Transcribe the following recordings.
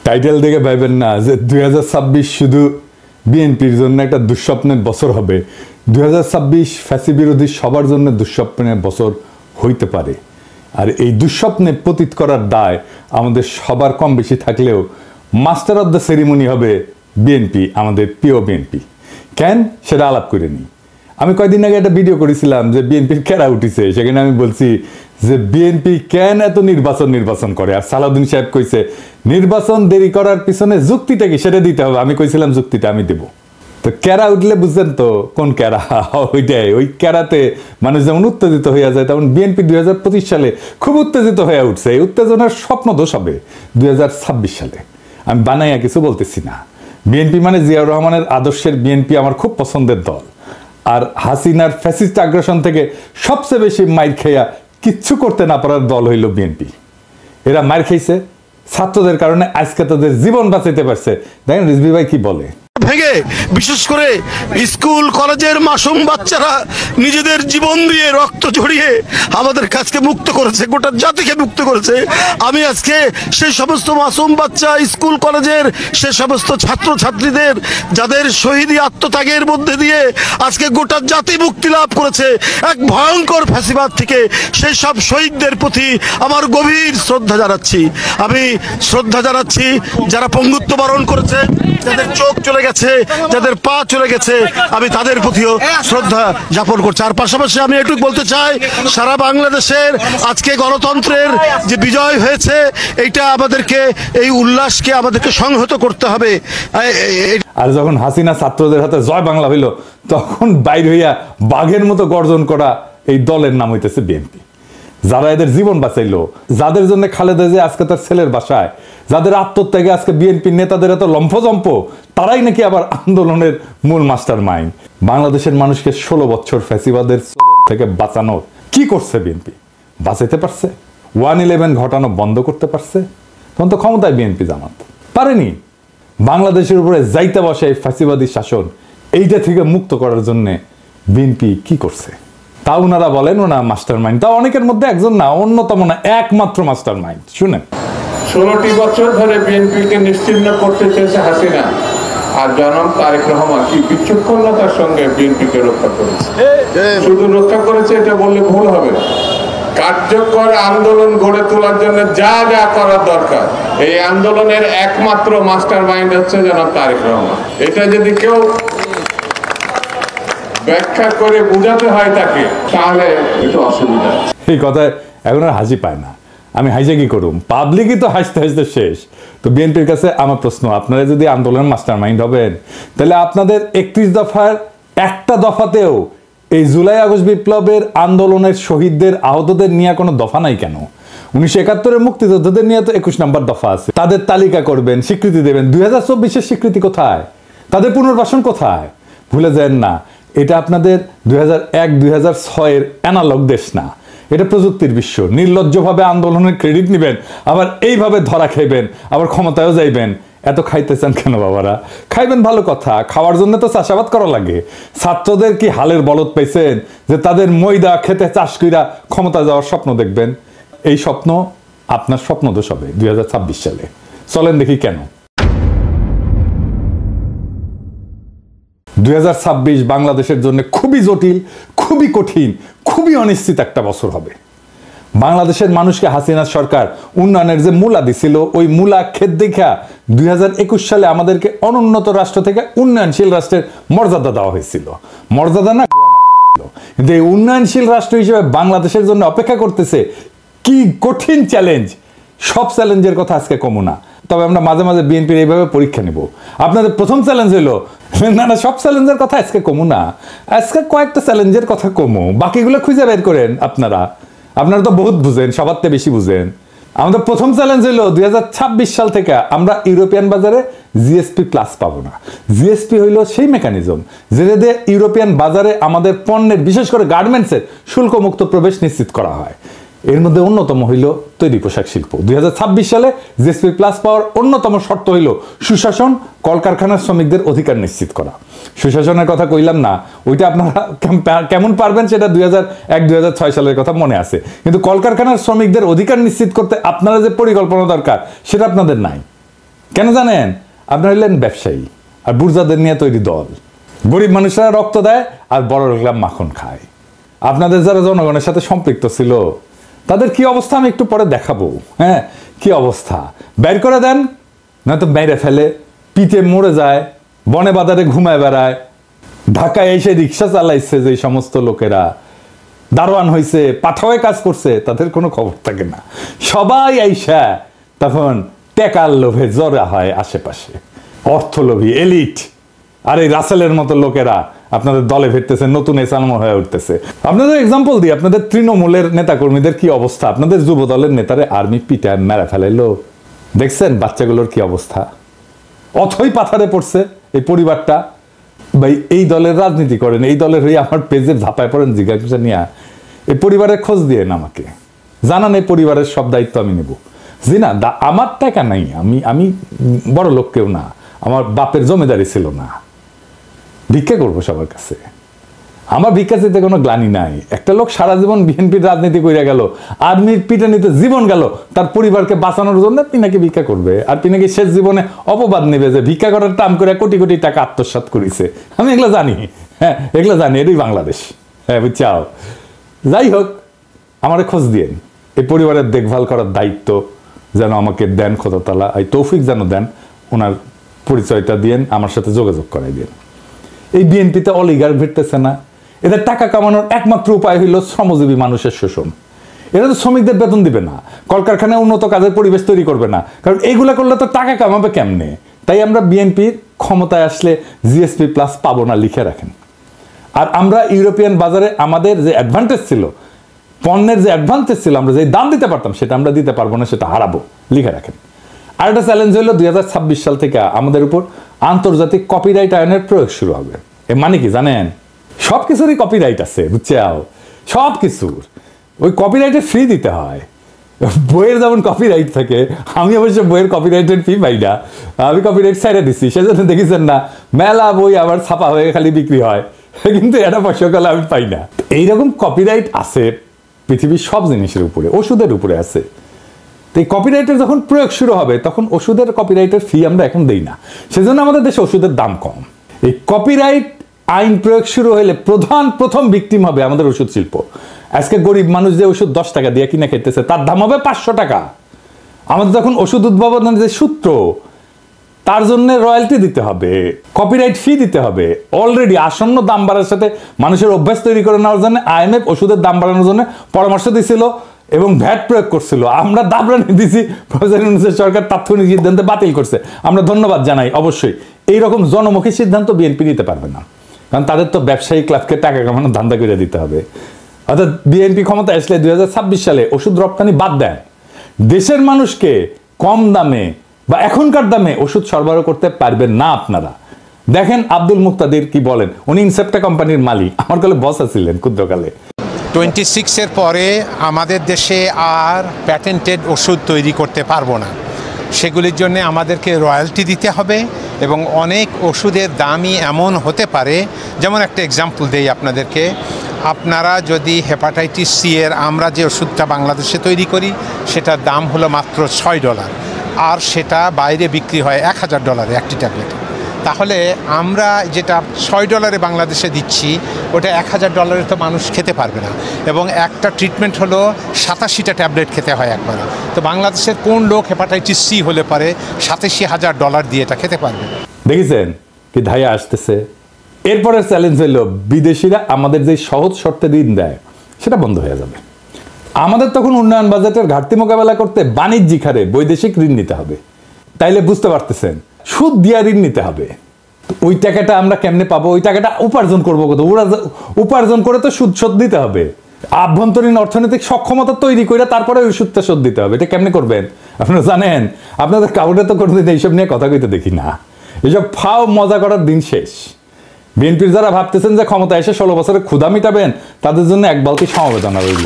Title দেখে ভাইবেন না যে 2026 শুধু বিএনপির জন্য একটা দুঃস্বপ্নের বছর হবে। 2026 ফ্যাসি বিরোধী সবার জন্য দুঃস্বপ্নের বছর হইতে পারে। আর এই দুঃস্বপ্নে পতিত করার দায় আমাদের সবার কম বেশি থাকলেও মাস্টার অফ দ্য সেরিমনি হবে বিএনপি, আমাদের প্রিয় বিএনপি। কেন সেটা আলাপ করে নিই। আমি কয়েকদিন আগে একটা ভিডিও করেছিলাম যে বিএনপির কেরা উঠিছে, সেখানে আমি বলছি যে বিএনপি কেন এত নির্বাচন করে। আর সালাউদ্দিন সাহেব কইছে নির্বাচন দেরি করার পিছনে যুক্তিটা কি সেটা দিতে হবে। আমি কইছিলাম যুক্তিটা আমি দেব। তো কেরা উঠলে বুঝছেন তো কোন কেরা, ওইটাই। ওই কেরাতে মানুষ যেমন উত্তেজিত হইয়া যায়, তেমন বিএনপি 2025 সালে খুব উত্তেজিত হয়ে উঠছে। এই উত্তেজনার স্বপ্ন দোষ হবে 2026 সালে। আমি বানাইয়া কিছু বলতেছি না। বিএনপি মানে জিয়াউর রহমানের আদর্শের বিএনপি আমার খুব পছন্দের দল। আর হাসিনার ফ্যাসিস্ট আগ্রাসন থেকে সবচেয়ে বেশি মাইর খেয়া কিচ্ছু করতে না পারার দল হইল বিএনপি। এরা মাইর খেয়েছে ছাত্রদের কারণে, আজকে তাদের জীবন বাঁচাইতে পারছে। দেখেন রিজভী ভাই কি বলে। ভেঙে বিশেষ করে স্কুল কলেজের মাসুম বাচ্চারা নিজেদের জীবন দিয়ে রক্ত ঝরিয়ে আমাদের কাছকে মুক্ত করেছে, গোটা জাতিকে মুক্ত করেছে। আমি আজকে সেই সমস্ত মাসুম বাচ্চা, স্কুল কলেজের সে সমস্ত ছাত্র ছাত্রীদের যাদের শহীদি আত্মত্যাগের মধ্যে দিয়ে আজকে গোটা জাতি মুক্তি লাভ করেছে এক ভয়ঙ্কর ফ্যাসিবাদ থেকে, সেই সব শহীদদের প্রতি আমার গভীর শ্রদ্ধা জানাচ্ছি। আমি শ্রদ্ধা জানাচ্ছি যারা পঙ্গুত্ব বরণ করেছে, যাদের চোখ চলে গেছে, যাদের পা চলে গেছে, আমি তাদের প্রতিও শ্রদ্ধা জ্ঞাপন করছি। আর পাশাপাশি আমি একটু বলতে চাই, সারা বাংলাদেশের আজকে গণতন্ত্রের যে বিজয় হয়েছে, এইটা আমাদেরকে, এই উল্লাসকে আমাদেরকে সংহত করতে হবে। আর যখন হাসিনা ছাত্রদের হাতে জয় বাংলা হইল, তখন বাইর হইয়া বাঘের মতো গর্জন করা এই দলের নাম হইতেছে বিএনপি। যারা এদের জীবন বাঁচাইলো, যাদের জন্য খালেদা জিয়া আজকে তার ছেলের বাসায়, যাদের আত্মত্যাগে আজকে বিএনপির নেতাদের এত লম্ফজম্প, তারাই নাকি আবার আন্দোলনের মূল মাস্টার মাইন্ড। বাংলাদেশের মানুষকে 16 বছর ফ্যাসিবাদের থেকে বাঁচানোর কি করছে বিএনপি? বাঁচাইতে পারছে? 1/11 ঘটানো বন্ধ করতে পারছে? তখন তো ক্ষমতায় বিএনপি জামাত পারেনি। বাংলাদেশের উপরে যাইতে বসে এই ফ্যাসিবাদী শাসন, এইটা থেকে মুক্ত করার জন্য বিএনপি কি করছে? তা ওনারা বলেন ওনা মাস্টার মাইন্ড। তা অনেকের মধ্যে একজন না, অন্যতম না, একমাত্র মাস্টার মাইন্ড। শুনেন, 16টি বছর ধরে বিএনপিকে নিশ্চিহ্ন করতে চেয়েছে হাসিনা, আর জনাব তারেক রহমান কি বিচক্ষণতার সঙ্গে বিএনপিকে রক্ষা করেছে। শুধু রক্ষা করেছে এটা বললে ভুল হবে। কার্যকর আন্দোলন গড়ে তোলার জন্য যা যা করার দরকার, এই আন্দোলনের একমাত্র মাস্টার মাইন্ড হচ্ছে জনাব তারেক রহমান। এটা যদি কেউ ব্যাখ্যা করে বুঝাতে হয় তাকে, তাহলে একটু অসুবিধা। এই কথায় এখন আর হাসি পায় না। আমি হাসে কি করুম? পাবলিকই তো হাসতে হাসতে শেষ। তো বিএনপির কাছে আমার প্রশ্ন, আপনারা যদি আন্দোলনের মাস্টার মাইন্ড হবেন, তাহলে আপনাদের 31 দফার একটা দফাতেও এই জুলাই আগস্ট বিপ্লবের আন্দোলনের শহীদদের আহতদের নিয়ে কোনো দফা নাই কেন? 1971-এর মুক্তিযোদ্ধাদের নিয়ে তো 21 নম্বর দফা আছে। তাদের তালিকা করবেন, স্বীকৃতি দেবেন। 2024-এর স্বীকৃতি কোথায়? তাদের পুনর্বাসন কোথায়? ভুলে যান না, এটা আপনাদের 2001-2006-এর অ্যানালগ দেশ না, এটা প্রযুক্তির বিশ্ব। নির্লজ্জভাবে আন্দোলনের ক্রেডিট নেবেন, আবার এইভাবে ধরা খাইবেন, আবার ক্ষমতায়ও যাইবেন। এত খাইতে চান কেন বাবারা? খাইবেন ভালো কথা, খাওয়ার জন্য তো চাষাবাদ করা লাগে। ছাত্রদের কি হালের বলদ পাইছেন যে তাদের ময়দা খেতে চাষ কইরা ক্ষমতা যাওয়ার স্বপ্ন দেখবেন? এই স্বপ্ন আপনার স্বপ্ন দোষ হবে 2026 সালে। চলেন দেখি কেন। 2026 বাংলাদেশের জন্য খুবই জটিল, খুবই কঠিন, খুবই অনিশ্চিত একটা বছর হবে। বাংলাদেশের মানুষকে হাসিনা সরকার উন্নয়নের যে মূলা দিছিল, ওই মূলা খেত দেখা 2021 সালে আমাদেরকে অনুন্নত রাষ্ট্র থেকে উন্নয়নশীল রাষ্ট্রের মর্যাদা দেওয়া হয়েছিল। মর্যাদা না, কিন্তু এই উন্নয়নশীল রাষ্ট্র হিসেবে বাংলাদেশের জন্য অপেক্ষা করতেছে কি কঠিন চ্যালেঞ্জ। সব চ্যালেঞ্জের কথা আজকে কমু না, তবে আমরা মাঝে মাঝে বিএনপির এইভাবে পরীক্ষা নিব। আপনাদের প্রথম চ্যালেঞ্জ হইলো না, সব চ্যালেঞ্জের কথা আজকে কমু না, আজকে কয়েকটা চ্যালেঞ্জের কথা কমু, বাকিগুলো খুঁজে বের করেন। আপনারা তো বহুত বুঝেন, সবার থেকে বেশি বুঝেন। আমাদের প্রথম চ্যালেঞ্জ হইলো 2026 সাল থেকে আমরা ইউরোপিয়ান বাজারে জিএসপি প্লাস পাবো না। জিএসপি হইলো সেই মেকানিজম যেটা দিয়ে ইউরোপিয়ান বাজারে আমাদের পণ্যের, বিশেষ করে গার্মেন্টসের শুল্কমুক্ত প্রবেশ নিশ্চিত করা হয়। এর মধ্যে অন্যতম হইল তৈরি পোশাক শিল্প। 2026 সালে জিএসপি প্লাস পাওয়ার অন্যতম শর্ত হইল সুশাসন, কলকারখানার শ্রমিকদের অধিকার নিশ্চিত করা। সুশাসনের কথা কইলাম না, ওইটা আপনারা কেমন পারবেন সেটা 2001-2006 সালের কথা মনে আছে, কিন্তু কলকারখানার শ্রমিকদের অধিকার নিশ্চিত করতে আপনারা যে পরিকল্পনা দরকার সেটা আপনাদের নাই। কেন জানেন? আপনারা হলেন ব্যবসায়ী আর বুর্জাদের নিয়ে তৈরি দল। গরিব মানুষরা রক্ত দেয় আর বড় লোকরা মাখন খায়। আপনাদের যারা জনগণের সাথে সম্পৃক্ত ছিল তাদের কি অবস্থা আমি একটু পরে দেখাবো। হ্যাঁ, কি অবস্থা, বের করে দেন, নয়তো মেরে ফেলে, পিঠে মরে যায়, বনে বাজারে ঘুমায় বেড়ায়। ঢাকায় এসে রিক্সা চালাইছে যে সমস্ত লোকেরা, দারোয়ান হয়েছে, পাঠাওয়ে কাজ করছে, তাদের কোনো খবর থাকে না। সবাই আইসা তখন টেকার লোভে জড়া হয় আশেপাশে, অর্থলোভী এলিট। আর এই রাসেলের মতো লোকেরা আপনাদের দলে ফিরতেছে, নতুন এসালম হয়ে উঠতেছে। আপনাদের এক্সাম্পল দিই, আপনাদের তৃণমূলের নেতাকর্মীদের কি অবস্থা, আপনাদের যুব দলের নেতারে আর্মি পিটায় মেরে ফেলাইলো। দেখছেন বাচ্চাগুলোর কি অবস্থা, অথই পাথারে পড়ছে এই পরিবারটা। ভাই এই দলের রাজনীতি করেন, এই দলের হয়ে আমার পেজে ঝাঁপায় পড়েন জিজ্ঞাসা নিয়ে, এই পরিবারের খোঁজ দিয়ে আমাকে জানান, এই পরিবারের সব দায়িত্ব আমি নেব। জি না, আমার টাকা নাই, আমি বড় লোক কেউ না, আমার বাপের জমিদারি ছিল না, ভিক্ষা করবো সবার কাছে, আমার ভিক্ষা চাইতে কোনো গ্লানি নাই। একটা লোক সারা জীবন বিএনপির রাজনীতি করে গেল, আর্মির পিটানিতে জীবন গেল, তার পরিবারকে বাঁচানোর জন্য পিনাকি ভিক্ষা করবে, আর পিনাকি শেষ জীবনে অপবাদ নেবে যে ভিক্ষা করার টাম করে কোটি কোটি টাকা আত্মসাৎ করেছে। আমি এগুলো জানি, হ্যাঁ এগুলো জানি, এটাই বাংলাদেশ। হ্যাঁ বুঝছাও। যাই হোক, আমার খোঁজ দিয়েন, এই পরিবারের দেখভাল করার দায়িত্ব যেন আমাকে দেন, খোদা তাআলা এই তৌফিক যেন দেন, ওনার পরিচয়টা দিয়েন, আমার সাথে যোগাযোগ করাই দিন। এই বিএনপিতে অলিগার ভিড়তেছে না, এদের টাকা কামানোর একমাত্র উপায় হইল শ্রমজীবী মানুষের শোষণ। এরা তো শ্রমিকদের বেতন দিবে না, কলকারখানায় উন্নত কাজের পরিবেশ তৈরি করবে না, কারণ এইগুলা করলে তো টাকা কামাবে কেমনে। তাই আমরা বিএনপির ক্ষমতায় আসলে জিএসপি প্লাস পাবো না, লিখে রাখেন। আর আমরা ইউরোপিয়ান বাজারে আমাদের যে অ্যাডভান্টেজ ছিল, পণ্যের যে অ্যাডভান্টেজ ছিল, আমরা যে দাম দিতে পারতাম সেটা আমরা দিতে পারবো না, সেটা হারাবো, লিখে রাখেন। আর একটা চ্যালেঞ্জ হলো 2026 সাল থেকে আমাদের উপর আন্তর্জাতিক কপিরাইট আইনের প্রয়োগ শুরু হবে। এর মানে কি জানেন? সব কিছুরই কপিরাইট আছে, বুঝছাও, সব কিছুর ওই কপিরাইটের ফি দিতে হয়। বইয়ের যেমন কপিরাইট থাকে, আমি অবশ্য বইয়ের কপিরাইটের ফি পাই না, আমি কপিরাইট ছেড়ে দিচ্ছি। সেজন্য দেখেছেন না মেলা বই আবার ছাপা হয়ে খালি বিক্রি হয়, কিন্তু এটা পয়সাকালে আমি পাই না। এইরকম কপিরাইট আছে পৃথিবীর সব জিনিসের উপরে, ওষুধের উপরে আছে। এই কপিরাইটের যখন প্রয়োগ শুরু হবে তখন ওষুধের কপিরাইটের ফি আমরা এখন দেই না, সেজন্য আমাদের দেশে ওষুধের দাম কম। এই কপিরাইট আইন প্রয়োগ শুরু হলে প্রথম ভিকটিম হবে আমাদের ওষুধ শিল্প। আজকে গরিব মানুষ যে ওষুধ 10 টাকা দিয়ে কিনে খেতেছে তার দাম হবে 500 টাকা। আমাদের যখন ওষুধ উদ্ভাবনের যে সূত্র, তার জন্য রয়্যালটি দিতে হবে, কপিরাইট ফি দিতে হবে। অলরেডি আসন্ন দাম বাড়ার সাথে মানুষের অভ্যাস তৈরি করে নেওয়ার জন্য আইএমএফ ওষুধের দাম বাড়ানোর জন্য পরামর্শ দিয়েছিল এবং ভ্যাট প্রয়োগ করছিল। আমরা দাবরানি দিয়েছি, প্রফেসর সরকার তাৎক্ষণিক সিদ্ধান্তে বাতিল করছে, আমরা ধন্যবাদ জানাই। অবশ্যই এইরকম জনমুখী সিদ্ধান্ত বিএনপি নিতে পারবে না, কারণ তাদের তো ব্যবসায়ী ক্লাবকে টাকা কামানোর ধান্দা করে দিতে হবে। অর্থাৎ বিএনপি ক্ষমতা আসলে 2026 সালে ওষুধ রপ্তানি বাদ দেন, দেশের মানুষকে কম দামে বা এখনকার দামে ওষুধ সরবরাহ করতে পারবেন না আপনারা। দেখেন আব্দুল মুক্তাদির কি বলেন, উনি ইনসেপ্টা কোম্পানির মালিক, আমার কালে বস ছিলেন ক্ষুদ্রকালে। 26-এর পরে আমাদের দেশে আর প্যাটেন্টেড ওষুধ তৈরি করতে পারবো না, সেগুলির জন্য আমাদেরকে রয়্যালটি দিতে হবে এবং অনেক ওষুধের দামই এমন হতে পারে, যেমন একটা এক্সাম্পল দেই আপনাদেরকে। আপনারা যদি হেপাটাইটিস সি এর আমরা যে ওষুধটা বাংলাদেশে তৈরি করি সেটার দাম হলো মাত্র $6, আর সেটা বাইরে বিক্রি হয় $1000 একটি ট্যাবলেট। তাহলে আমরা যেটা $6 বাংলাদেশে দিচ্ছি ওটা $1000 তো মানুষ খেতে পারবে না, এবং একটা ট্রিটমেন্ট হলো 87টা ট্যাবলেট খেতে হয় একবারে। তো বাংলাদেশের কোন লোক হেপাটাইটিস সি হলে পারে $87,000 দিয়ে এটা খেতে পারবে? দেখেছেন কি ধাইয়া আসতেছে। এরপরের চ্যালেঞ্জ হলো বিদেশিরা আমাদের যে সহজ শর্তে ঋণ দেয় সেটা বন্ধ হয়ে যাবে। আমাদের তখন উন্নয়ন বাজেটের ঘাটতি মোকাবেলা করতে বাণিজ্যিক হারে বৈদেশিক ঋণ নিতে হবে। তাইলে বুঝতে পারতেছেন সুদ দিয়ে ঋণ নিতে হবে। ওই টাকাটা আমরা কেমনে পাবো? ওই টাকাটা উপার্জন করবো কত? উপার্জন করে তো সুদ শোধ দিতে হবে। আভ্যন্তরীণ অর্থনৈতিক সক্ষমতা তৈরি করে তারপরে ওই সুদটা শোধ দিতে হবে। এটা কেমনে করবেন আপনারা জানেন? আপনাদের কাউরে তো কোনোদিন এইসব নিয়ে কথা কইতে দেখি না। এইসব ফাও মজা করার দিন শেষ। বিএনপির যারা ভাবতেছেন যে ক্ষমতা এসে 16 বছরে ক্ষুধা মিটাবেন, তাদের জন্য এক বালতি সমবেদনা রইল।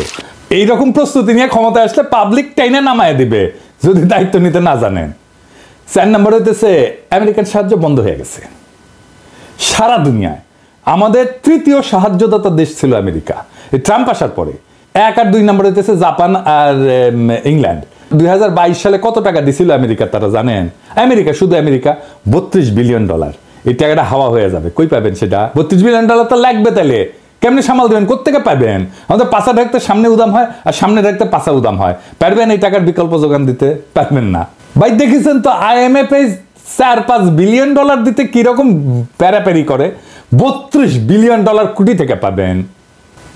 এইরকম প্রস্তুতি নিয়ে ক্ষমতা আসলে পাবলিক টাইনে নামায় দিবে যদি দায়িত্ব নিতে না জানেন। 4 নম্বর হইতেছে আমেরিকান সাহায্য বন্ধ হয়ে গেছে সারা দুনিয়ায়। আমাদের তৃতীয় সাহায্যদাতা দেশ ছিল আমেরিকা এই ট্রাম্প আসার পরে। 1 আর 2 নম্বর হইতেছে জাপান আর ইংল্যান্ড। 2022 সালে কত টাকা দিছিল আমেরিকা তারা জানেন? আমেরিকা, শুধু আমেরিকা, $32 বিলিয়ন। এই টাকাটা হাওয়া হয়ে যাবে, কই পাবেন সেটা? $32 বিলিয়ন তো লাগবে, তাহলে কেমনে সামাল দেবেন? কোত্থেকে পাবেন? আমাদের পাশা ঢাকতে সামনে উদাম হয়, আর সামনে ঢাকতে পাশা উদাম হয়। পারবেন এই টাকার বিকল্প যোগান দিতে? পারবেন না ভাই। দেখেছেন তো IMF $4-5 বিলিয়ন দিতে কিরকম প্যারাপ্যারি করে। $32 বিলিয়ন কোটি থেকে পাবেন।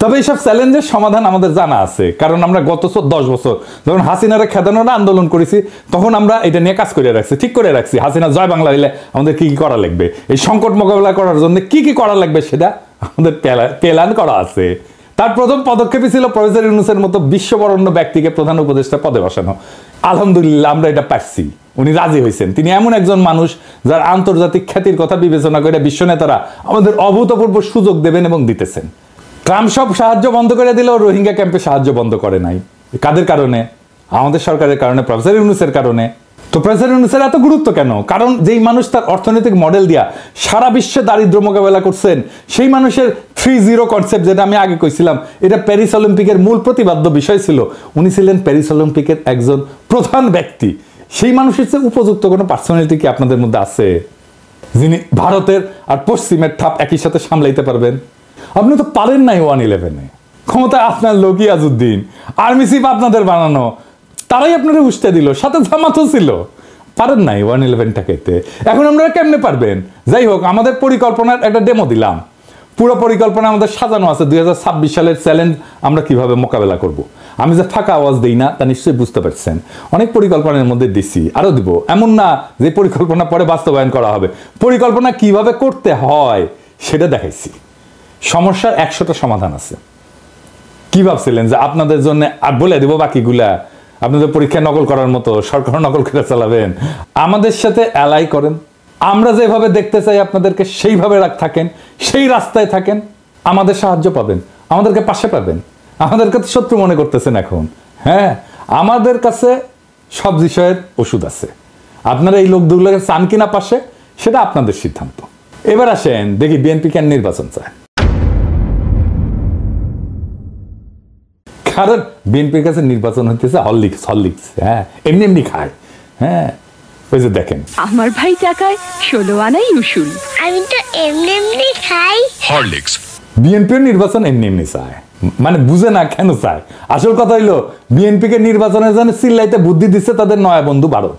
তবে এইসব চ্যালেঞ্জের সমাধান আমাদের জানা আছে, কারণ আমরা গত 10 বছর যখন হাসিনারে খেদানোর আন্দোলন করেছি, তখন আমরা এটা নিয়ে কাজ করে রাখছি, ঠিক করে রাখছি। হাসিনা জয় বাংলা হইলে আমাদের কি কি করা লাগবে, এই সংকট মোকাবেলা করার জন্য কি কি করা লাগবে, সেটা আমাদের প্ল্যান করা আছে। তার প্রথম পদক্ষেপই ছিল প্রফেসর ইউনূসের মতো বিশ্ববরেণ্য ব্যক্তিকে প্রধান উপদেষ্টা পদে বসানো। আলহামদুলিল্লাহ আমরা এটা পারছি, উনি রাজি হয়েছেন। তিনি এমন একজন মানুষ যার আন্তর্জাতিক খ্যাতির কথা বিবেচনা করে বিশ্ব নেতারা আমাদের অভূতপূর্ব সুযোগ দেবেন এবং দিতেছেন। ট্রাম্প সব সাহায্য বন্ধ করে দিলেও রোহিঙ্গা ক্যাম্পে সাহায্য বন্ধ করে নাই। কাদের কারণে? আমাদের সরকারের কারণে, প্রফেসর ইউনূসের কারণে। তো প্রফেসর ইউনূসের এত গুরুত্ব কেন? কারণ যেই মানুষ তার অর্থনৈতিক মডেল দিয়া সারা বিশ্বে দারিদ্র মোকাবেলা করছেন, সেই মানুষের 3-0 কনসেপ্ট, যেটা আমি আগে কইছিলাম, এটা প্যারিস অলিম্পিকের মূল প্রতিপাদ্য বিষয় ছিল। উনি ছিলেন প্যারিস অলিম্পিকের একজন প্রধান ব্যক্তি। সেই মানুষের চেয়ে উপযুক্ত কোনো পার্সোনালিটি কি আপনাদের মধ্যে আছে, যিনি ভারতের আর পশ্চিমের ঠাপ একই সাথে সামলাইতে পারবেন? আপনি তো পারেন নাই 1-11-এ। ক্ষমতা আপনার লোক ইয়াজউদ্দিন, আর্মি চিফ আপনাদের বানানো, তারাই আপনারা উস্তে দিল, সাথে জামাতও ছিল। পারেন নাই 1-11টাকে। এখন আপনারা কেমনে পারবেন? যাই হোক, আমাদের পরিকল্পনার একটা ডেমো দিলাম। পুরো পরিকল্পনা আমাদের সাজানো আছে। 2026 সালের চ্যালেঞ্জ আমরা কিভাবে মোকাবেলা করব। আমি যে ফাঁকা আওয়াজ দিই না তা নিশ্চয়ই বুঝতে পারছেন। অনেক পরিকল্পনার মধ্যে দিছি, আরো দিব। এমন না যে পরিকল্পনা পরে বাস্তবায়ন করা হবে। পরিকল্পনা কিভাবে করতে হয় সেটা দেখাইছি। সমস্যার 100টা সমাধান আছে। কি ভাবছিলেন যে আপনাদের জন্য আর বলে দিব বাকিগুলা? আপনাদের পরীক্ষা নকল করার মতো সরকার নকল করে চালাবেন? আমাদের সাথে অ্যালাই করেন। আমরা যেভাবে দেখতে চাই আপনাদেরকে সেইভাবে থাকেন, সেই রাস্তায় থাকেন, আমাদের সাহায্য পাবেন, আমাদেরকে পাশে পাবেন। আমাদেরকে তো শত্রু মনে করতেছেন এখন। হ্যাঁ, আমাদের কাছে সব বিষয়ের ওষুধ আছে। আপনারা এই লোকগুলোকে চান কিনা পাশে, সেটা আপনাদের সিদ্ধান্ত। এবার আসেন দেখি বিএনপি কেন নির্বাচন চায়। কারণ বিএনপির কাছে নির্বাচন হইতেছে হরলিক্স। হ্যাঁ, এমনি এমনি খায়। হ্যাঁ, ওই যে দেখেন, আমার ভাই টাকায় 16 আনাই উসুল। আমি তো এমনি এমনি খাই হরলিক্স। বিএনপির নির্বাচন এমনি এমনি চায়, মানে বুঝে না কেন চায়। আসল কথা হইলো বিএনপিকে নির্বাচনের জন্য চিল্লাইতে বুদ্ধি দিচ্ছে তাদের নয়া বন্ধু ভারত।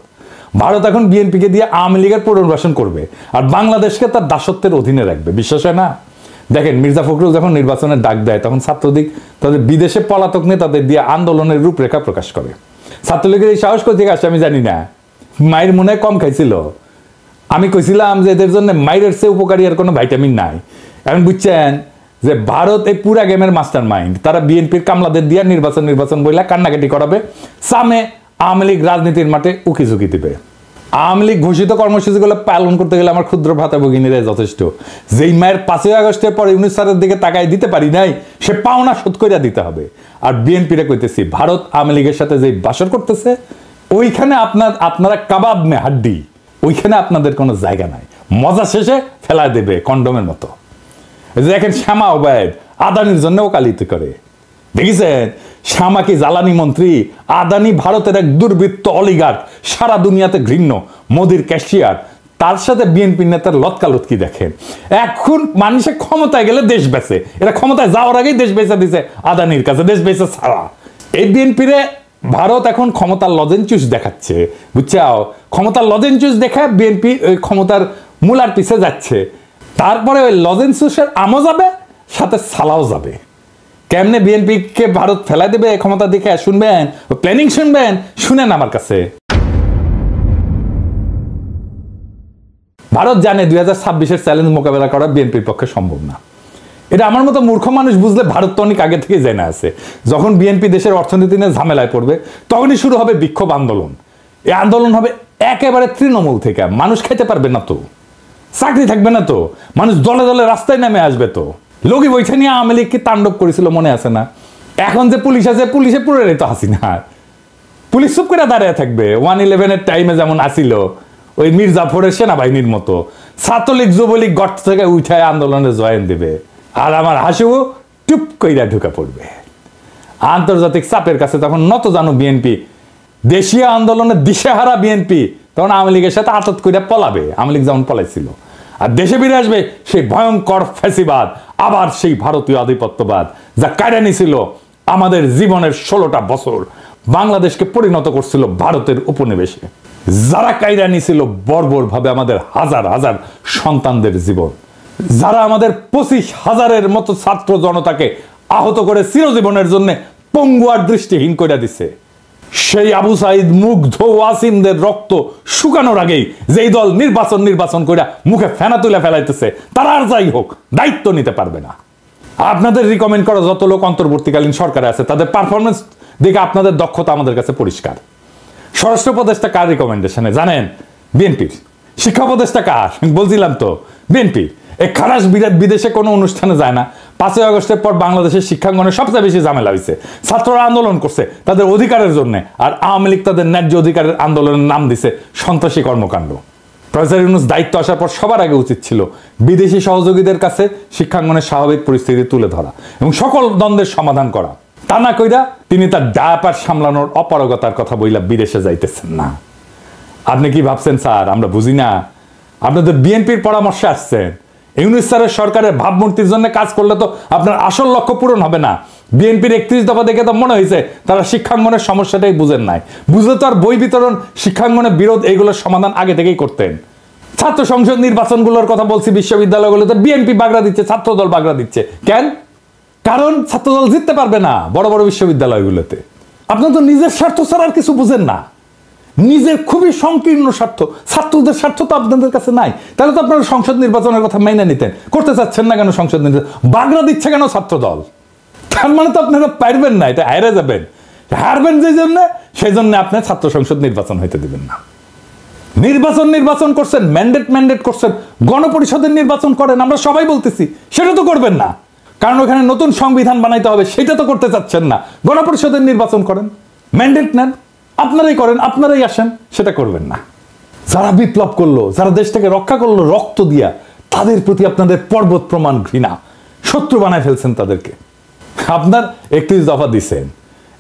ভারত এখন বিএনপিকে দিয়ে আওয়ামী লীগের পুনর্বাসন করবে আর বাংলাদেশকে তার দাসত্বের অধীনে রাখবে। বিশ্বাস হয় না? দেখেন, মির্জা ফখরুল যখন নির্বাচনের ডাক দেয়, তখন ছাত্রলীগ তাদের বিদেশে পলাতক নেতাদের দিয়ে আন্দোলনের রূপরেখা প্রকাশ করে। ছাত্রলীগের এই সাহস কোথা থেকে আসে আমি জানি না। মায়ের মনে কম খাইছিল। আমি কইছিলাম যে এদের জন্য মায়ের চেয়ে উপকারী আর কোনো ভাইটামিন নাই। এখন বুঝছেন যে ভারত এই পুরা গেমের মাস্টার মাইন্ড। তারা বিএনপির কামলাদের দিয়ে নির্বাচন বইলা কান্নাকাটি করাবে, সামনে আওয়ামী লীগ রাজনীতির মাঠে উকি ঝুঁকি দিবে। আওয়ামী লীগ ঘোষিত কর্মসূচিগুলো পালন করতে গেলে আমার ক্ষুদ্র ভাতা ভগিনীরা যথেষ্ট। যেই মায়ের 5ই আগস্টের পরে ইউনূস স্যারের দিকে তাকায় দিতে পারি নাই, সে পাওনা শোধ করে দিতে হবে। আর বিএনপিরে কইতেছি, ভারত আওয়ামী লীগের সাথে যে বাসর করতেছে, ওইখানে আপনারা কাবাব মে হাড্ডি, ওইখানে আপনাদের কোনো জায়গা নাই। মজা শেষে ফেলা দেবে কন্ডমের মতো। দেখেন, শ্যামা ওবায়দ আদানির জন্য ওকালতি করে। দেখেছেন, শ্যামা কি জ্বালানি মন্ত্রী? আদানি ভারতের এক দুর্বৃত্ত অলিগার্ক, সারা দুনিয়াতে ঘৃণ্য, মোদির ক্যাশিয়ার। তার সাথে বিএনপি নেতার লতকালতকি দেখেন। এখন মানুষের ক্ষমতায় গেলে দেশ বেচে, এরা ক্ষমতায় যাওয়ার আগেই দেশ বেচে দিছে আদানির কাছে, দেশ বেচে ছাড়া। এই বিএনপিরে ভারত এখন ক্ষমতার লজেনচুস দেখাচ্ছে, বুঝছাও? ক্ষমতার লজেনচুস দেখা বিএনপি ওই ক্ষমতার মূলার পিছে যাচ্ছে। তারপরে ওই লজেনচুসের আমও যাবে, সাথে সালাও যাবে। কেমনে বিএনপিকে ভারত ফেলা দেবে ক্ষমতা দেখে শুনবেন, প্ল্যানিং শুনবেন, শুনেন আমার কাছে। ভারত জানে 2026-এর চ্যালেঞ্জ মোকাবেলা করা বিএনপির পক্ষে সম্ভব না। এটা আমার মতো মূর্খ মানুষ বুঝলে ভারত তো অনেক আগে থেকে জেনে আছে। যখন বিএনপি দেশের অর্থনীতি নিয়ে ঝামেলায় পড়বে, তখনই শুরু হবে বিক্ষোভ আন্দোলন। এই আন্দোলন হবে একেবারে তৃণমূল থেকে। মানুষ খেতে পারবে না তো, চাকরি থাকবে না তো, মানুষ দলে দলে রাস্তায় নেমে আসবে তো। লগি বৈঠা নিয়ে আওয়ামী লীগ কি তাণ্ডব করেছিল মনে আছে না? এখন যে পুলিশ আছে, পুলিশে পুরো তো হাসিনা। পুলিশ চুপ করে দাঁড়িয়ে থাকবে। 1-11-এর টাইমে যেমন আসিল ওই মির্জাফরের সেনাবাহিনীর মতো। ছাত্রলীগ যুবলীগ গর্ত থেকে উঠায় আন্দোলনে জয়েন দেবে, আর আমার হাসিও টুপ কইরা ঢুকে পড়বে। আন্তর্জাতিক চাপের কাছে তখন নত জানো বিএনপি দেশীয় আন্দোলনের দিশেহারা বিএনপি তখন আওয়ামী লীগের সাথে আতত করে পলাবে, আওয়ামী লীগ যেমন পলাইছিল। আর দেশে ফিরে আসবে সেই ভয়ঙ্কর ফ্যাসিবাদ, আবার সেই ভারতীয় আধিপত্যবাদ যা কায়রা নিছিল আমাদের জীবনের 16টা বছর, বাংলাদেশকে পরিণত করছিল ভারতের উপনিবেশে। যারা কায়রা নিছিল বর্বরভাবে আমাদের হাজার হাজার সন্তানদের জীবন, যারা আমাদের 25,000-এর মতো ছাত্র জনতাকে আহত করে চিরজীবনের জন্য পঙ্গু আর দৃষ্টিহীন করে দিছে, সেই আবু সাইদ মুগ্ধ ওয়াসিমদের রক্ত শুকানোর আগেই যেই দল নির্বাচন করে মুখে ফেনা তুলে ফেলাইতেছে, তারা আর যাই হোক দায়িত্ব নিতে পারবে না। আপনাদের রিকমেন্ড করা যত লোক অন্তর্বর্তীকালীন সরকারে আছে তাদের পারফরমেন্স দেখে আপনাদের দক্ষতা আমাদের কাছে পরিষ্কার। স্বরাষ্ট্র উপদেষ্টা কার রিকমেন্ডেশনে জানেন? বিএনপির। শিক্ষা উপদেষ্টা কার? বলছিলাম তো, বিএনপির। এই খারাস বিদেশে কোনো অনুষ্ঠানে যায় না। 5ই আগস্টের পর বাংলাদেশের শিক্ষাঙ্গনে সবচেয়ে বেশি ঝামেলা হয়েছে। ছাত্ররা আন্দোলন করছে তাদের অধিকারের জন্য, আর আওয়ামী লীগ তাদের ন্যায্য অধিকারের আন্দোলনের নাম দিছে সন্ত্রাসী কর্মকাণ্ড। প্রফেসর ইউনূস দায়িত্ব আসার পর সবার আগে উচিত ছিল বিদেশি সহযোগীদের কাছে শিক্ষাঙ্গনের স্বাভাবিক পরিস্থিতি তুলে ধরা এবং সকল দ্বন্দ্বের সমাধান করা। তা না কইরা তিনি তার ডায়াপার সামলানোর অপারগতার কথা বইলা বিদেশে যাইতেছেন না। আপনি কি ভাবছেন স্যার আমরা বুঝি না? আপনাদের বিএনপির পরামর্শে আসছেন। ইউনূস স্যারের সরকারের ভাবমূর্তির জন্য কাজ করলে তো আপনার আসল লক্ষ্য পূরণ হবে না। বিএনপির 31 দফা দেখে তো মনে হয়েছে তারা শিক্ষাঙ্গনের সমস্যাটাই বুঝেন নাই। বুঝলে তো আর বই বিতরণ, শিক্ষাঙ্গনের বিরোধ এইগুলোর সমাধান আগে থেকেই করতেন। ছাত্র সংসদ নির্বাচনগুলোর কথা বলছি, বিশ্ববিদ্যালয়গুলোতে বিএনপি বাগড়া দিচ্ছে, ছাত্রদল বাগড়া দিচ্ছে। কেন? কারণ ছাত্রদল জিততে পারবে না বড় বড় বিশ্ববিদ্যালয়গুলোতে। আপনার তো নিজের স্বার্থ ছাড়া আর কিছু বুঝেন না। নিজের খুবই সংকীর্ণ স্বার্থ, ছাত্রদের স্বার্থ তো আপনাদের কাছে নাই। তাহলে তো আপনারা সংসদ নির্বাচনের কথা মাইনে নিতেন। করতে চাচ্ছেন না কেন সংসদ নির্বাচন? বাগড়া দিচ্ছে কেন ছাত্রদল? তার মানে তো আপনারা পারবেন না, এটা হারে যাবেন। হারবেন যে জন্য, সেই জন্য আপনি ছাত্র সংসদ নির্বাচন হইতে দিবেন না। নির্বাচন করছেন, ম্যান্ডেট করছেন, গণপরিষদের নির্বাচন করেন, আমরা সবাই বলতেছি। সেটা তো করবেন না, কারণ ওখানে নতুন সংবিধান বানাইতে হবে, সেটা তো করতে চাচ্ছেন না। গণপরিষদের নির্বাচন করেন, ম্যান্ডেট নেন, আপনারাই করেন, আপনারাই আসেন, সেটা করবেন না। যারা বিপ্লব করলো, যারা দেশটাকে রক্ষা করলো রক্ত দিয়া, তাদের প্রতি আপনাদের পর্বত প্রমাণ ঘৃণা, শত্রু বানায় ফেলছেন তাদেরকে। আপনার 31 দফা দিচ্ছেন,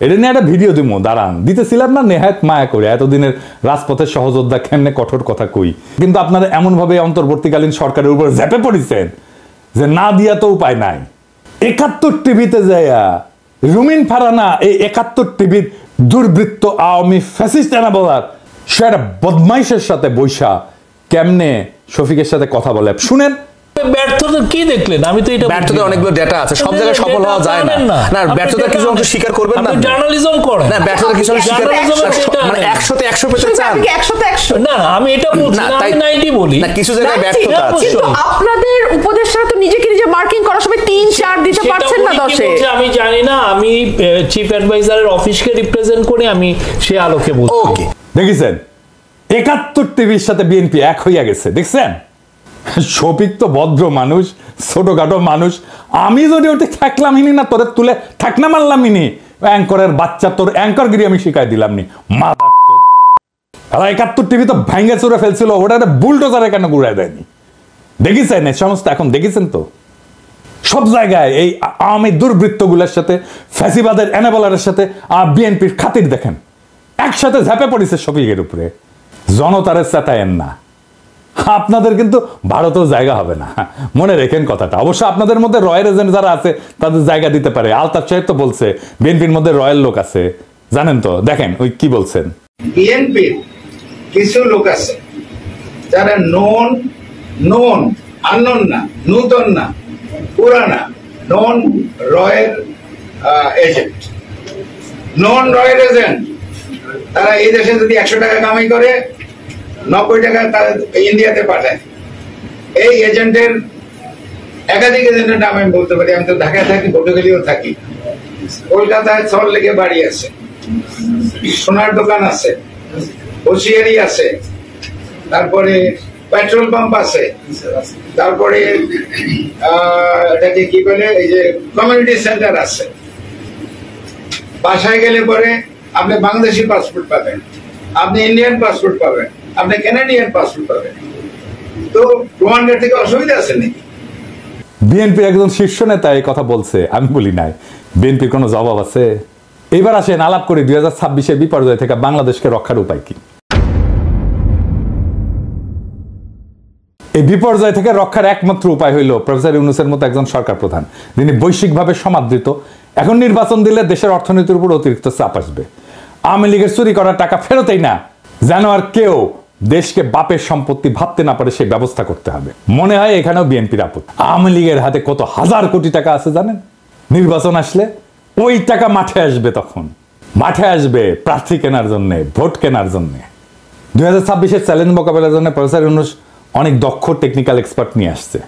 এটা নিয়ে একটা ভিডিও দিব, দাঁড়ান। দিতেছিলাম না নেহায়ত মায়া করে, এতদিনের রাজপথের সহযোদ্ধা কেমনে কঠোর কথা কই। কিন্তু আপনারা এমনভাবে অন্তর্বর্তীকালীন সরকারের উপর ঝেপে পড়েছেন যে না দিয়া তো উপায় নাই। 71 টিভিতে যাইয়া রুমিন ফারানা এই 71 টিভির দুর্বৃত্ত আওয়ামী ফ্যাসিস্ট বলার, সে একটা বদমাইশের সাথে বৈশা কেমনে শফিকের সাথে কথা বলে শুনেন। ব্যর্থতা কি দেখলেন? আমি তো এটা ব্যর্থতা অনেকগুলো ডেটা আছে, সব জায়গায় সফল হওয়া যায় না। না ব্যর্থতা কিছু অংশ স্বীকার করবেন না, জার্নালিজম করেন না। ব্যর্থতা কিছু অংশ স্বীকার মানে 100 তে 100 পেতে চান। 100 তে 100 না, আমি এটা বলছি না, আমি 90 বলি না। কিছু জায়গায় ব্যর্থতা আছে, কিন্তু আপনাদের উপদেষ্টারা তো নিজেকে নিজে মার্কিং করার সময় 3-4 দিতে পারছেন না 10 এ। আমি জানি না, আমি চিফ অ্যাডভাইজারের অফিসকে রিপ্রেজেন্ট করে আমি সেই আলোকে বলছি। ওকে, দেখেছেন 71 টিভির সাথে বিএনপি এক হইয়া গেছে, দেখছেন? শফিক তো ভদ্র মানুষ, ছোটখাটো মানুষ। আমি যদি ওটা থাকলামই না, তোরে তুলে থাকনা মারলামই নি। অ্যাঙ্করের বাচ্চা, তোর অ্যাঙ্করগিরি আমি শিখাই দিলাম নি। 71 টিভি তো ভাঙ্গে চুরে ফেলছিল, ওটা বুলডোজারে কেন ঘুরাই দেয়নি? দেখেছেন এই সমস্ত? এখন দেখেছেন তো সব জায়গায় এই আওয়ামী দুর্বৃত্তগুলোর সাথে, ফ্যাসিবাদের এনেবলারের সাথে বিএনপির খাতির দেখেন একসাথে ঝাঁপে পড়েছে শফিকের উপরে। জনতারে চেতায়েন না, আপনাদের কিন্তু ভারতেও জায়গা হবে না, মনে রেখেন কথাটা। অবশ্য আপনাদের মধ্যে রয়্যাল এজেন্ট যারা আছে তাদের জায়গা দিতে পারে। আলতাফ সাহেব তো বলছে বিএনপির মধ্যে রয়্যাল লোক আছে, জানেন তো? দেখেন ওই কি বলছেন। বিএনপির কিছু লোক আছে যারা নন আননোন না, নূতন না, পুরানা, নন রয়্যাল এজেন্ট। নন রয়্যাল এজেন্ট তারা এই দেশে যদি 100 টাকা কামাই করে 90 টাকা তারা ইন্ডিয়াতে পাঠায়। এই এজেন্টের একাধিক এজেন্টের নাম আমি বলতে পারি। আমি তো ঢাকায় থাকি, পটুয়াখালীও থাকি, কলকাতায় সল্ট লেকে বাড়ি আছে, সোনার দোকান আছে, হোশিয়ারি আছে, তারপরে পেট্রোল পাম্প আছে, তারপরে এটাকে কি বলে এই যে কমিউনিটি সেন্টার আছে। বাসায় গেলে পরে আপনি বাংলাদেশি পাসপোর্ট পাবেন, আপনি ইন্ডিয়ান পাসপোর্ট পাবেন, আপনি কানাডিয়ান পাসপোর্ট পাবেন। তো প্রমাণের থেকে অসুবিধা আছে নাকি? বিএনপির একজন শীর্ষ নেতা এই কথা বলছে, আমি বলি নাই। বিএনপির কোনো জবাব আছে? এবার আসেন আলাপ করি 2026-এর বিপর্যয় থেকে বাংলাদেশকে রক্ষার উপায় কি। এই বিপর্যয় থেকে রক্ষার একমাত্র উপায় হইল প্রফেসর ইউনূসের মতো একজন সরকার প্রধান, যিনি বৈশ্বিকভাবে সমাদৃত। এখন নির্বাচন দিলে দেশের অর্থনীতির উপর অতিরিক্ত চাপ আসবে। আওয়ামী লীগের চুরি করা টাকা ফেরতেই না, যেন আর কেউ দেশকে বাপের সম্পত্তি ভাবতে না পারে সেই ব্যবস্থা করতে হবে। মনে হয় এখানেও বিএনপির আপদ। আওয়ামী লীগের হাতে কত হাজার কোটি টাকা আছে জানেন? নির্বাচন আসলে ওই টাকা মাঠে আসবে, তখন মাঠে আসবে প্রার্থী কেনার জন্য, ভোট কেনার জন্য। 2026-এর চ্যালেঞ্জ মোকাবেলার জন্য প্রফেসর ইউনূস অনেক দক্ষ টেকনিক্যাল এক্সপার্ট নিয়ে আসছে।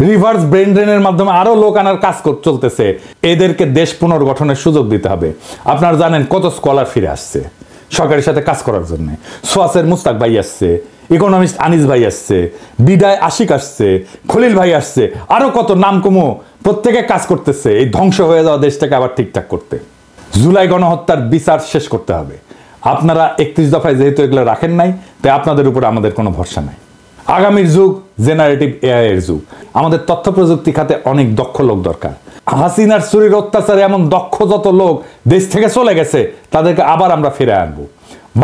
রিভার্স ব্রেন ড্রেনের মাধ্যমে আরো লোক আনার কাজ চলতেছে। এদেরকে দেশ পুনর্গঠনের সুযোগ দিতে হবে। আপনারা জানেন কত স্কলার ফিরে আসছে সরকারের সাথে কাজ করার জন্য। সোয়াসের মুস্তাক ভাই আসছে, ইকোনমিস্ট আনিস ভাই আসছে, বিদায় আশিক আসছে, খলিল ভাই আসছে, আরো কত নাম কমো প্রত্যেকে কাজ করতেছে এই ধ্বংস হয়ে যাওয়া দেশটাকে আবার ঠিকঠাক করতে। জুলাই গণহত্যার বিচার শেষ করতে হবে। আপনারা 31 দফায় যেহেতু এগুলো রাখেন নাই, তাই আপনাদের উপর আমাদের কোনো ভরসা নাই। আগামীর যুগ জেনারেটিভ এআই এর যুগ। আমাদের তথ্য প্রযুক্তি খাতে অনেক দক্ষ লোক দরকার। হাসিনার চুরির অত্যাচারে এমন দক্ষ যত লোক দেশ থেকে চলে গেছে তাদেরকে আবার আমরা ফিরে আনবো।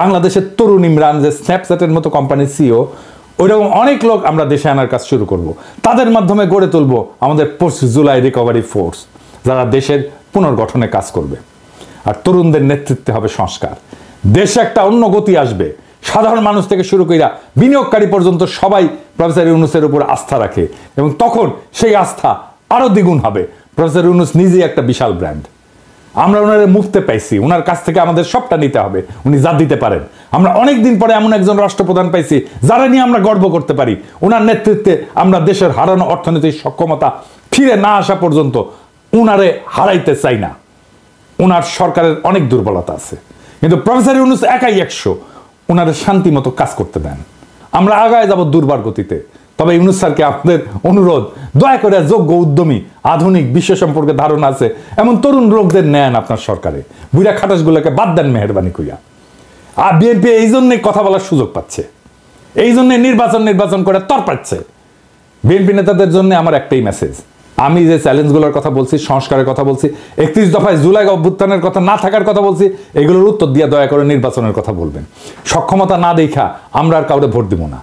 বাংলাদেশের তরুণ ইমরান যে স্ন্যাপচ্যাটের মতো কোম্পানির সিইও, ওইরকম অনেক লোক আমরা দেশে আনার কাজ শুরু করব। তাদের মাধ্যমে গড়ে তুলবো আমাদের পোস্ট জুলাই রিকভারি ফোর্স, যারা দেশের পুনর্গঠনে কাজ করবে। আর তরুণদের নেতৃত্বে হবে সংস্কার। দেশে একটা অন্য গতি আসবে। সাধারণ মানুষ থেকে শুরু কইরা বিনিয়োগকারী পর্যন্ত সবাই প্রফেসর ইউনূসের উপর আস্থা রাখে, এবং তখন সেই আস্থা আরো দ্বিগুণ হবে। প্রফেসর ইউনূস নিজেই একটা বিশাল ব্র্যান্ড। আমরা ওনারে মুক্তে পাইছি, ওনার কাছ থেকে আমাদের সবটা নিতে হবে। উনি যা দিতে পারেন। আমরা অনেক দিন পরে এমন একজন রাষ্ট্রপ্রধান পাইছি যারা নিয়ে আমরা গর্ব করতে পারি। ওনার নেতৃত্বে আমরা দেশের হারানো অর্থনৈতিক সক্ষমতা ফিরে না আসা পর্যন্ত উনারে হারাইতে চাই না। ওনার সরকারের অনেক দুর্বলতা আছে, কিন্তু প্রফেসর ইউনূস একাই 100। ওনারে শান্তি মতো কাজ করতে দেন। আমরা আগায় যাব দুর্বার গতিতে। তবে ইউনূস স্যারকে আপনাদের অনুরোধ, দয়া করে যোগ্য, উদ্যমী, আধুনিক, বিশ্ব সম্পর্কে ধারণা আছে এমন তরুণ লোকদের নেন আপনার সরকারে। বুড়া খাটাসগুলোকে বাদ দেন মেহরবানি কইয়া। আর বিএনপি এই জন্যই কথা বলার সুযোগ পাচ্ছে, এই জন্য নির্বাচন করে তর পাচ্ছে। বিএনপি নেতাদের জন্য আমার একটাই মেসেজ। আমি যে চ্যালেঞ্জগুলোর কথা বলছি, সংস্কারের কথা বলছি, 31 দফায় জুলাই অভ্যুত্থানের কথা না থাকার কথা বলছি, এগুলোর উত্তর দিয়ে দয়া করে নির্বাচনের কথা বলবেন। সক্ষমতা না দেখা আমরা আর কাউকে ভোট দিব না।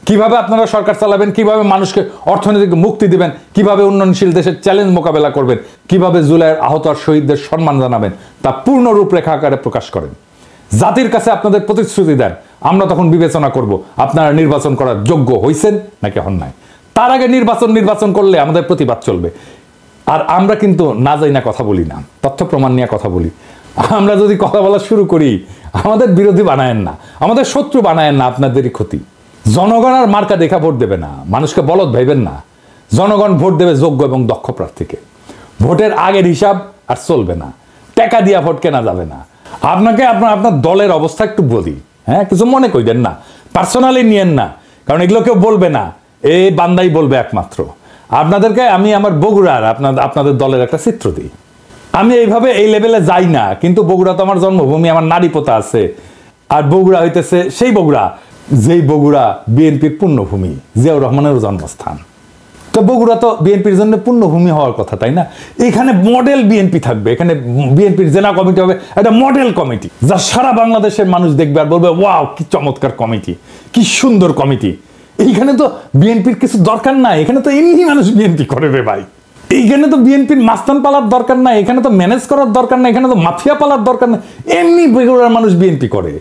কিভাবে আপনারা সরকার চালাবেন, কিভাবে মানুষকে অর্থনৈতিক মুক্তি দিবেন, কিভাবে উন্নয়নশীল দেশের চ্যালেঞ্জ মোকাবেলা করবেন, কিভাবে জুলাইয়ের আহত আর শহীদদের সম্মান জানাবেন, তা পূর্ণ রূপরেখা আকারে প্রকাশ করেন। জাতির কাছে আপনাদের প্রতিশ্রুতি দেন। আমরা তখন বিবেচনা করব আপনারা নির্বাচন করার যোগ্য হইছেন নাকি হন নাই। তার আগে নির্বাচন করলে আমাদের প্রতিবাদ চলবে। আর আমরা কিন্তু না যাই না কথা বলি না, তথ্য প্রমাণ নিয়ে কথা বলি। আমরা যদি কথা বলা শুরু করি, আমাদের বিরোধী বানায়েন না, আমাদের শত্রু বানায়েন না, আপনাদেরই ক্ষতি। জনগণ আর মার্কা দেখা ভোট দেবে না, মানুষকে বলদ ভাইবেন না। জনগণ ভোট দেবে যোগ্য এবং দক্ষ প্রার্থীকে। ভোটের আগের হিসাব আর চলবে না, টাকা দিয়া ভোট কেনা যাবে না। আপনাকে আপনার দলের অবস্থা একটু বলি, হ্যাঁ, কিছু মনে করেন না, পার্সোনালি নিয়েন না, কারণ এগুলো কেউ বলবে না, এই বান্দাই বলবে একমাত্র। আপনাদেরকে আমি আমার বগুড়ার আপনাদের দলের একটা চিত্র দিই। আমি এইভাবে এই লেভেলে যাই না, কিন্তু বগুড়া তো আমার জন্মভূমি, আমার নারী পোতা আছে। আর বগুড়া হইতেছে সেই বগুড়া যেই বগুড়া বিএনপির পুণ্যভূমি, জিয়াউর রহমানের জন্মস্থান। তো বগুড়া তো বিএনপির জন্য পুণ্যভূমি হওয়ার কথা, তাই না? এখানে মডেল বিএনপি থাকবে, এখানে বিএনপির জেলা কমিটি হবে একটা মডেল কমিটি, যা সারা বাংলাদেশের মানুষ দেখবে আর বলবে ওয়াও কি চমৎকার কমিটি, কি সুন্দর কমিটি। এইখানে তো বিএনপির কিছু দরকার নাই, এখানে তো এমনি মানুষ বিএনপি করে রে ভাই। এইখানে তো বিএনপির মাস্তান পালার দরকার নাই, এখানে তো ম্যানেজ করার দরকার নাই, এখানে তো মাফিয়া পালার দরকার নাই। এমনি বগুড়ার মানুষ বিএনপি করে,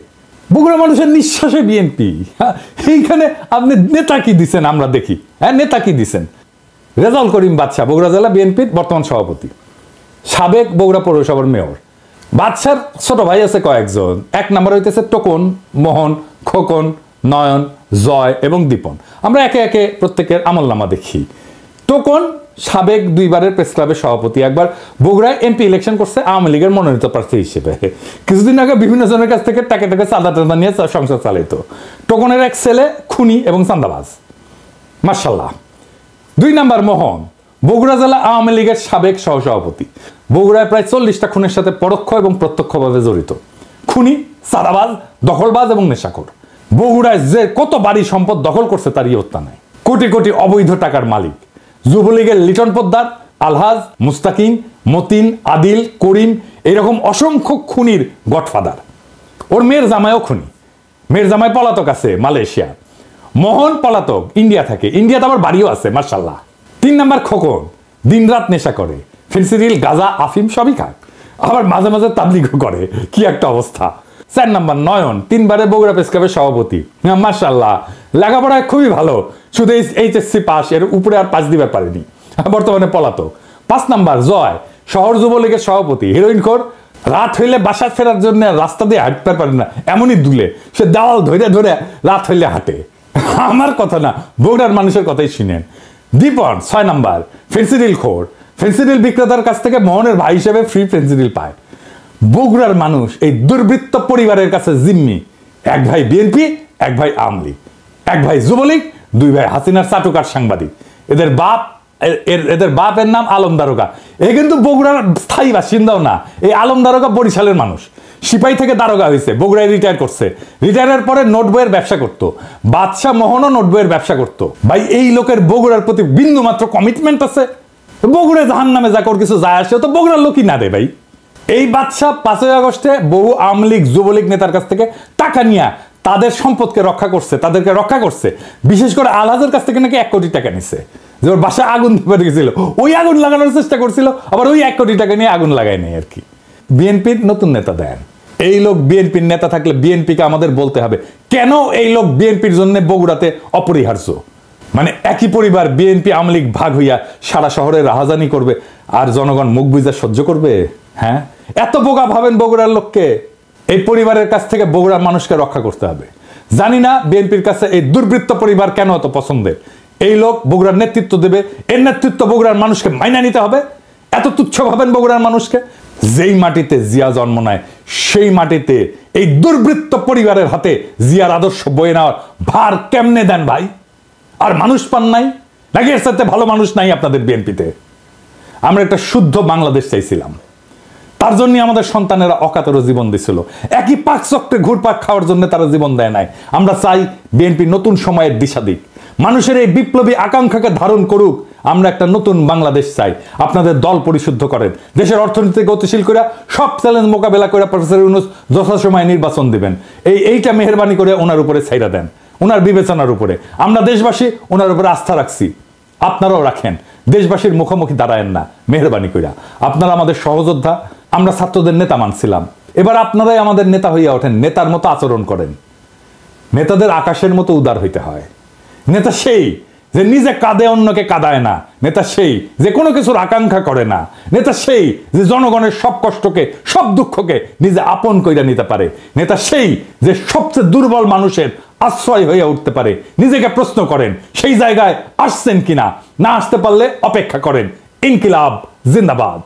বগুড়া মানুষের নিঃশ্বাসে বিএনপি। এইখানে আপনি নেতা কি দিচ্ছেন আমরা দেখি, হ্যাঁ, নেতা কি দিচ্ছেন? রেজাউল করিম বাদশা বগুড়া জেলা বিএনপির বর্তমান সভাপতি, সাবেক বগুড়া পৌরসভার মেয়র। বাদশার ছোট ভাই আছে কয়েকজন। 1 নম্বর হইতেছে টোকন, মোহন, খোকন, নয়ন, জয় এবং দীপন। আমরা একে একে প্রত্যেকের আমলনামা দেখি। টোকন সাবেক 2 বারের প্রেস ক্লাবের সভাপতি, একবার বগুড়ায় এমপি ইলেকশন করছে আওয়ামী লীগের মনোনীত প্রার্থী হিসেবে। কিছুদিন আগে বিভিন্ন জনের কাছ থেকে টাকা চাঁদা টাদা নিয়ে সংসার চালাইতো। টোকনের এক ছেলে খুনি এবং চাঁদাবাজ, মার্শাল্লাহ। 2 নম্বর মোহন, বগুড়া জেলা আওয়ামী লীগের সাবেক সহসভাপতি। বগুড়ায় প্রায় 40টা খুনের সাথে পরোক্ষ এবং প্রত্যক্ষভাবে জড়িত। খুনি, চাঁদাবাজ, দখলবাজ এবং নেশাখোর। বগুড়ায় যে কত বাড়ি সম্পদ দখল করছে তার ইয়ত্তা নাই। কোটি কোটি অবৈধ টাকার মালিক। যুবলীগের লিটন পোদ্দার, আলহাজ, মুস্তাকিম, মতিন, আদিল, করিম এরকম অসংখ্য খুনির গডফাদার। ওর মেয়ের জামাইও খুনি, মেয়ের জামাই পলাতক আছে মালয়েশিয়া, মোহন পলাতক ইন্ডিয়া থাকে, ইন্ডিয়াতে আবার বাড়িও আছে মাশাআল্লাহ। 3 নাম্বার খোকন, দিনরাত নেশা করে, ফেন্সিডিল, গাঁজা, আফিম সবই খায়, আবার মাঝে মাঝে তাবলিগও করে, কি একটা অবস্থা। 4 নাম্বার নয়ন, 3 বারে বগুড়া প্রেস ক্লাবের সভাপতি, মাশাআল্লাহ, লেখাপড়ায় খুবই ভালো, শুধু এইচএসসি পাস, এর উপরে আর পাস দিবার পারেনি, বর্তমানে পলাতক। 5 নাম্বার জয়, শহর যুবলীগের সভাপতি, হিরোইন খোর, রাত হইলে বাসা ফেরার জন্য রাস্তা দিয়ে হাঁটতে পারে না, এমনই দুলে, সে দেওয়াল ধরে ধরে রাত হইলে হাঁটে। আমার কথা না, বগুড়ার মানুষের কথাই শুনেন। দীপন 6 নাম্বার, ফেন্সিডিল খোর, ফেন্সিডিল বিক্রেতার কাছ থেকে মোহনের ভাই হিসেবে ফ্রি ফেন্সিডিল পায়। বগুড়ার মানুষ এই দুর্বৃত্ত পরিবারের কাছে জিম্মি, 1 ভাই বিএনপি, 1 ভাই আওয়ামী লীগ, 1 ভাই যুবলীগ, 2 ভাই হাসিনার চাটুকার সাংবাদিক। এদের বাপের নাম আলম দারোগা। এ কিন্তু বগুড়ার স্থায়ী বাসিন্দাও না, এই আলম দারোগা বরিশালের মানুষ, সিপাহী থেকে দারোগা হয়েছে, বগুড়ায় রিটায়ার করছে, রিটায়ারের পরে নোট বইয়ের ব্যবসা করতো, বাদশাহ মোহনও নোট বইয়ের ব্যবসা করতো। ভাই এই লোকের বগুড়ার প্রতি বিন্দু মাত্র কমিটমেন্ট আছে? বগুড়ায় জাহান নামে যা কর কিছু যায় আসে, তো বগুড়ার লোকই না রে ভাই। এই বাদশাহ 5ই আগস্টে বহু আওয়ামী লীগ যুবলীগ নেতার কাছ থেকে টাকা নিয়ে তাদের সম্পদকে রক্ষা করছে, তাদেরকে রক্ষা করছে। বিশেষ করে আলহাজের কাছ থেকে নাকি 1 কোটি টাকা নিছে, যে ওর বাসায় আগুন ধরে গেছিল, ওই আগুন লাগানোর চেষ্টা করছিল, আবার ওই 1 কোটি টাকা নিয়ে আগুন লাগায় নেই আর কি। বিএনপির নতুন নেতা দেন, এই লোক বিএনপির নেতা থাকলে বিএনপিকে আমাদের বলতে হবে কেন এই লোক বিএনপির জন্য বগুড়াতে অপরিহার্য। মানে একই পরিবার বিএনপি আওয়ামী লীগ ভাগ হইয়া সারা শহরে রাহাজানি করবে, আর জনগণ মুখ বুঝা সহ্য করবে? হ্যাঁ, এত বোকা ভাবেন বগুড়ার লোককে? এই পরিবারের কাছ থেকে বগুড়ার মানুষকে রক্ষা করতে হবে। জানি না বিএনপির কাছে এই দুর্বৃত্ত পরিবার কেন এত পছন্দের। এই লোক বগুড়ার নেতৃত্ব দেবে, এর নেতৃত্ব বগুড়ার মানুষকে মাইনা নিতে হবে। এত তুচ্ছ ভাবেন বগুড়ার মানুষকে? যেই মাটিতে জিয়া জন্ম নেয় সেই মাটিতে এই দুর্বৃত্ত পরিবারের হাতে জিয়ার আদর্শ বয়ে নেওয়ার ভার কেমনে দেন ভাই? আর মানুষ পান নাই নাকি? এর সাথে ভালো মানুষ নাই আপনাদের বিএনপিতে? আমরা একটা শুদ্ধ বাংলাদেশ চাইছিলাম, তার জন্য আমাদের সন্তানেরা অকাতরে জীবন দিছিল। একই পাক চক্রে ঘুরপাক খাওয়ার জন্য তারা জীবন দেয় নাই। আমরা চাই বিএনপি নতুন সময়ের দিশা দিক, মানুষের এই বিপ্লবী আকাঙ্ক্ষাকে ধারণ করুক। আমরা একটা নতুন বাংলাদেশ চাই। আপনাদের দল পরিশুদ্ধ করেন, দেশের অর্থনীতি গতিশীল করে সব চ্যালেঞ্জ মোকাবেলা করে প্রফেসর ইউনূস যথাসময়ে নির্বাচন দিবেন। এইটা মেহেরবানি করে ওনার উপরে ছাইরা দেন, ওনার বিবেচনার উপরে। আমরা দেশবাসী ওনার উপরে আস্থা রাখছি, আপনারাও রাখেন। দেশবাসীর মুখোমুখি দাঁড়ায়েন না মেহেরবানি কইরা। আপনারা আমাদের সহযোদ্ধা, আমরা ছাত্রদের নেতা মানছিলাম, এবার আপনারাই আমাদের নেতা হইয়া ওঠেন, নেতার মতো আচরণ করেন। নেতাদের আকাশের মতো উদার হইতে হয়। নেতা সেই যে নিজে কাঁদে অন্যকে কাঁদায় না, নেতা সেই যে কোনো কিছুর আকাঙ্ক্ষা করে না, নেতা সেই যে জনগণের সব কষ্টকে সব দুঃখকে নিজে আপন কইরা নিতে পারে, নেতা সেই যে সবচেয়ে দুর্বল মানুষের আশ্রয় হয়ে উঠতে পারে। নিজেকে প্রশ্ন করেন সেই জায়গায় আসছেন কিনা, না আসতে পারলে অপেক্ষা করেন। ইনকিলাব জিন্দাবাদ।